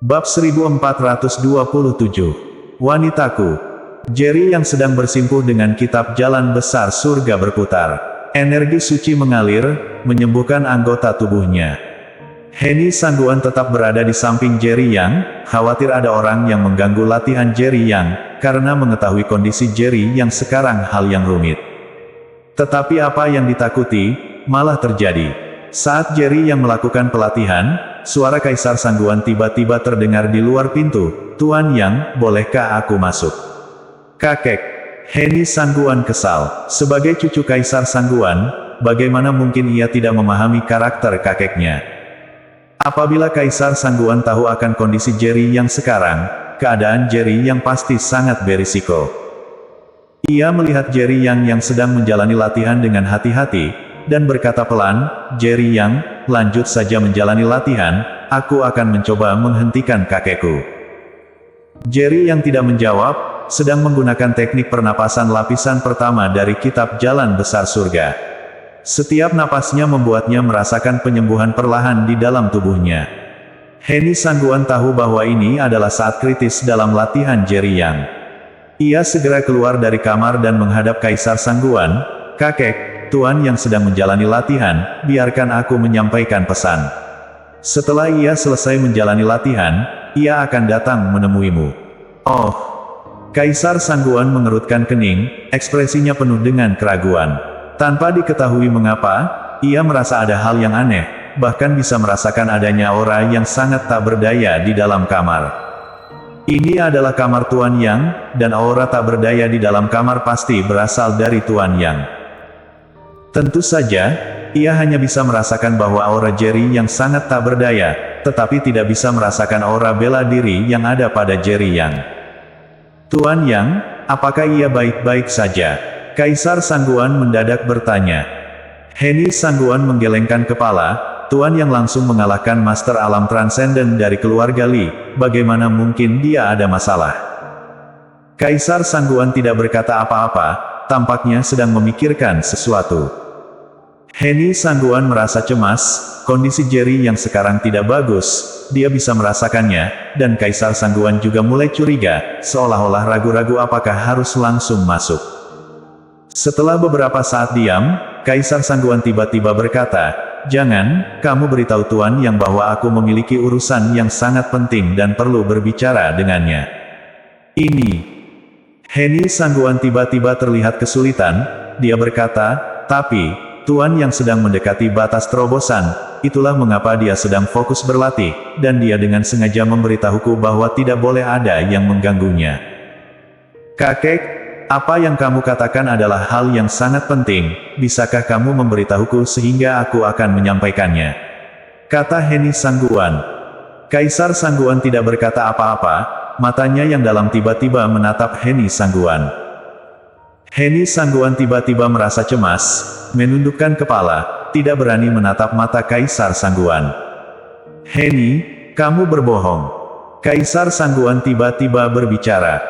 Bab 1427. Wanitaku. Jerry yang sedang bersimpuh dengan kitab Jalan Besar Surga berputar. Energi suci mengalir, menyembuhkan anggota tubuhnya. Henny Sangguan tetap berada di samping Jerry Yang, khawatir ada orang yang mengganggu latihan Jerry Yang, karena mengetahui kondisi Jerry Yang sekarang hal yang rumit. Tetapi apa yang ditakuti, malah terjadi. Saat Jerry Yang melakukan pelatihan, suara Kaisar Sangguan tiba-tiba terdengar di luar pintu. "Tuan Yang, bolehkah aku masuk?" "Kakek." Henny Sangguan kesal. Sebagai cucu Kaisar Sangguan, bagaimana mungkin ia tidak memahami karakter kakeknya? Apabila Kaisar Sangguan tahu akan kondisi Jerry Yang sekarang, keadaan Jerry Yang pasti sangat berisiko. Ia melihat Jerry Yang sedang menjalani latihan dengan hati-hati, dan berkata pelan, "Jerry Yang, lanjut saja menjalani latihan, aku akan mencoba menghentikan kakekku." Jerry Yang tidak menjawab, sedang menggunakan teknik pernapasan lapisan pertama dari kitab Jalan Besar Surga. Setiap napasnya membuatnya merasakan penyembuhan perlahan di dalam tubuhnya. Henny Sangguan tahu bahwa ini adalah saat kritis dalam latihan Jerry Yang. Ia segera keluar dari kamar dan menghadap Kaisar Sangguan. "Kakek, Tuan Yang sedang menjalani latihan, biarkan aku menyampaikan pesan. Setelah ia selesai menjalani latihan, ia akan datang menemuimu." "Oh." Kaisar Sangguan mengerutkan kening, ekspresinya penuh dengan keraguan. Tanpa diketahui mengapa, ia merasa ada hal yang aneh, bahkan bisa merasakan adanya aura yang sangat tak berdaya di dalam kamar. Ini adalah kamar Tuan Yang, dan aura tak berdaya di dalam kamar pasti berasal dari Tuan Yang. Tentu saja, ia hanya bisa merasakan bahwa aura Jerry Yang sangat tak berdaya, tetapi tidak bisa merasakan aura bela diri yang ada pada Jerry Yang. "Tuan Yang, apakah ia baik-baik saja?" Kaisar Sangguan mendadak bertanya. Henny Sangguan menggelengkan kepala. Tuan Yang langsung mengalahkan Master Alam Transenden dari keluarga Li, bagaimana mungkin dia ada masalah? Kaisar Sangguan tidak berkata apa-apa, tampaknya sedang memikirkan sesuatu. Henny Sangguan merasa cemas, kondisi Jerry Yang sekarang tidak bagus, dia bisa merasakannya, dan Kaisar Sangguan juga mulai curiga, seolah-olah ragu-ragu apakah harus langsung masuk. Setelah beberapa saat diam, Kaisar Sangguan tiba-tiba berkata, "Jangan, kamu beritahu Tuan Yang bahwa aku memiliki urusan yang sangat penting dan perlu berbicara dengannya." "Ini." Henny Sangguan tiba-tiba terlihat kesulitan, dia berkata, "Tapi, Tuan Yang sedang mendekati batas terobosan, itulah mengapa dia sedang fokus berlatih, dan dia dengan sengaja memberitahuku bahwa tidak boleh ada yang mengganggunya." "Kakek, apa yang kamu katakan adalah hal yang sangat penting, bisakah kamu memberitahuku sehingga aku akan menyampaikannya?" kata Henny Sangguan. Kaisar Sangguan tidak berkata apa-apa, matanya yang dalam tiba-tiba menatap Henny Sangguan. Henny Sangguan tiba-tiba merasa cemas, menundukkan kepala, tidak berani menatap mata Kaisar Sangguan. "Henny, kamu berbohong." Kaisar Sangguan tiba-tiba berbicara.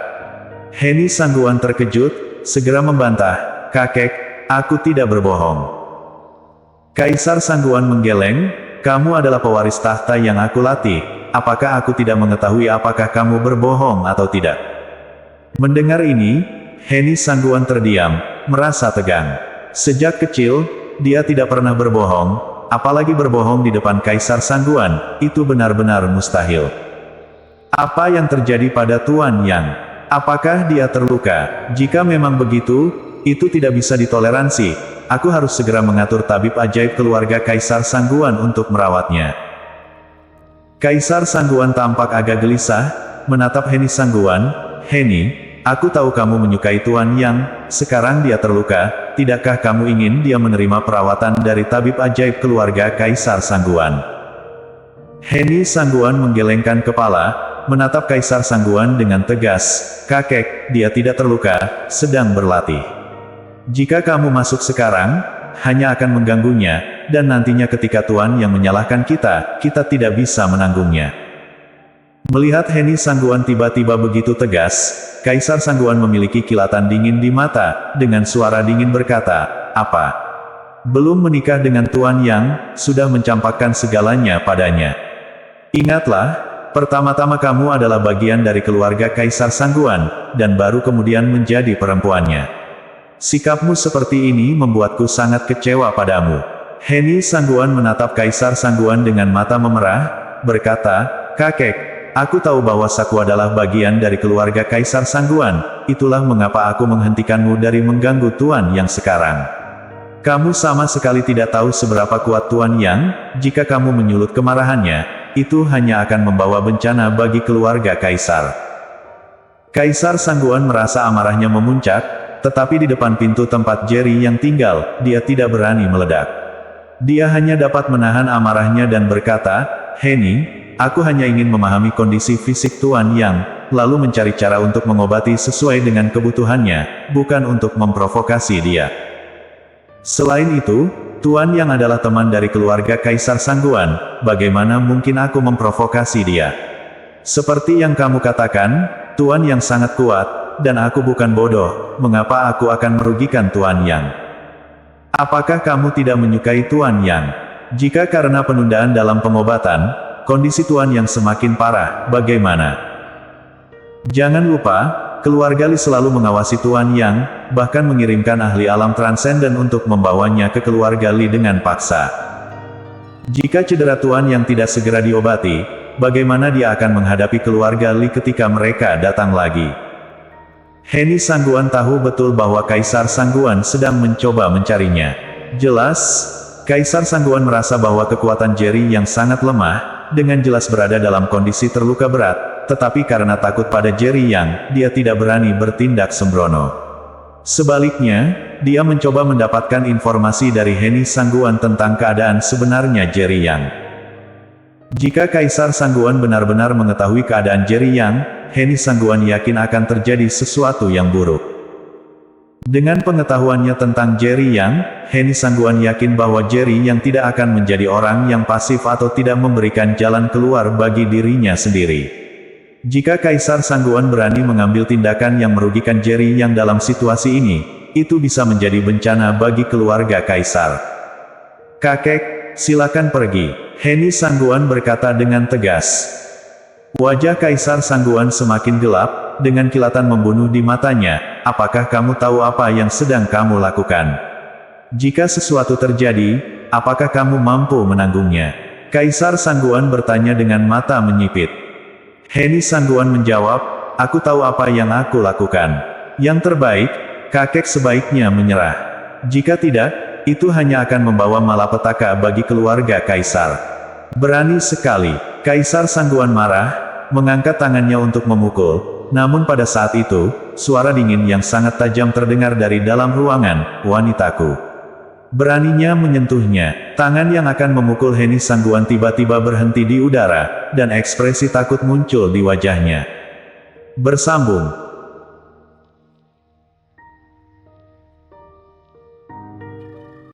Henny Sangguan terkejut, segera membantah, "Kakek, aku tidak berbohong." Kaisar Sangguan menggeleng, "Kamu adalah pewaris tahta yang aku latih, apakah aku tidak mengetahui apakah kamu berbohong atau tidak?" Mendengar ini, Henny Sangguan terdiam, merasa tegang. Sejak kecil, dia tidak pernah berbohong, apalagi berbohong di depan Kaisar Sangguan, itu benar-benar mustahil. Apa yang terjadi pada Tuan Yang? Apakah dia terluka? Jika memang begitu, itu tidak bisa ditoleransi. Aku harus segera mengatur tabib ajaib keluarga Kaisar Sangguan untuk merawatnya. Kaisar Sangguan tampak agak gelisah, menatap Henny Sangguan. "Henny, aku tahu kamu menyukai Tuan Yang, sekarang dia terluka, tidakkah kamu ingin dia menerima perawatan dari tabib ajaib keluarga Kaisar Sangguan?" Henny Sangguan menggelengkan kepala, menatap Kaisar Sangguan dengan tegas, "Kakek, dia tidak terluka, sedang berlatih. Jika kamu masuk sekarang, hanya akan mengganggunya, dan nantinya ketika Tuan Yang menyalahkan kita, kita tidak bisa menanggungnya." Melihat Henny Sangguan tiba-tiba begitu tegas, Kaisar Sangguan memiliki kilatan dingin di mata, dengan suara dingin berkata, "Apa? Belum menikah dengan Tuan Yang, sudah mencampakkan segalanya padanya. Ingatlah, Pertama-tama kamu adalah bagian dari keluarga Kaisar Sangguan, dan baru kemudian menjadi perempuannya. Sikapmu seperti ini membuatku sangat kecewa padamu. Heni Sangguan menatap Kaisar Sangguan dengan mata memerah, berkata, "Kakek, aku tahu bahwa Saku adalah bagian dari keluarga Kaisar Sangguan, itulah mengapa aku menghentikanmu dari mengganggu Tuan Yang sekarang. Kamu sama sekali tidak tahu seberapa kuat Tuan Yang, jika kamu menyulut kemarahannya, itu hanya akan membawa bencana bagi keluarga Kaisar." Kaisar Sangguan merasa amarahnya memuncak, tetapi di depan pintu tempat Jerry yang tinggal, dia tidak berani meledak. Dia hanya dapat menahan amarahnya dan berkata, "Heni, aku hanya ingin memahami kondisi fisik Tuan Yang, lalu mencari cara untuk mengobati sesuai dengan kebutuhannya, bukan untuk memprovokasi dia. Selain itu, Tuan Yang adalah teman dari keluarga Kaisar Sangguan, bagaimana mungkin aku memprovokasi dia? Seperti yang kamu katakan, Tuan Yang sangat kuat, dan aku bukan bodoh, mengapa aku akan merugikan Tuan Yang? Apakah kamu tidak menyukai Tuan Yang? Jika karena penundaan dalam pengobatan, kondisi Tuan Yang semakin parah, bagaimana? Jangan lupa, keluarga Li selalu mengawasi Tuan Yang, bahkan mengirimkan ahli alam transenden untuk membawanya ke keluarga Li dengan paksa. Jika cedera Tuan Yang tidak segera diobati, bagaimana dia akan menghadapi keluarga Li ketika mereka datang lagi?" Heni Sangguan tahu betul bahwa Kaisar Sangguan sedang mencoba mencarinya. Jelas, Kaisar Sangguan merasa bahwa kekuatan Jerry yang sangat lemah, dengan jelas berada dalam kondisi terluka berat, tetapi karena takut pada Jerry Yang, dia tidak berani bertindak sembrono. Sebaliknya, dia mencoba mendapatkan informasi dari Heni Sangguan tentang keadaan sebenarnya Jerry Yang. Jika Kaisar Sangguan benar-benar mengetahui keadaan Jerry Yang, Heni Sangguan yakin akan terjadi sesuatu yang buruk. Dengan pengetahuannya tentang Jerry Yang, Heni Sangguan yakin bahwa Jerry Yang tidak akan menjadi orang yang pasif atau tidak memberikan jalan keluar bagi dirinya sendiri. Jika Kaisar Sangguan berani mengambil tindakan yang merugikan Jerry Yang dalam situasi ini, itu bisa menjadi bencana bagi keluarga Kaisar. "Kakek, silakan pergi," Heni Sangguan berkata dengan tegas. Wajah Kaisar Sangguan semakin gelap, dengan kilatan membunuh di matanya. "Apakah kamu tahu apa yang sedang kamu lakukan? Jika sesuatu terjadi, apakah kamu mampu menanggungnya?" Kaisar Sangguan bertanya dengan mata menyipit. Heni Sangguan menjawab, "Aku tahu apa yang aku lakukan. Yang terbaik, kakek sebaiknya menyerah. Jika tidak, itu hanya akan membawa malapetaka bagi keluarga Kaisar." Berani sekali. Kaisar Sangguan marah, mengangkat tangannya untuk memukul, namun pada saat itu, suara dingin yang sangat tajam terdengar dari dalam ruangan, "Wanitaku." Beraninya menyentuhnya, tangan yang akan memukul Heni Sangguan tiba-tiba berhenti di udara, dan ekspresi takut muncul di wajahnya. Bersambung.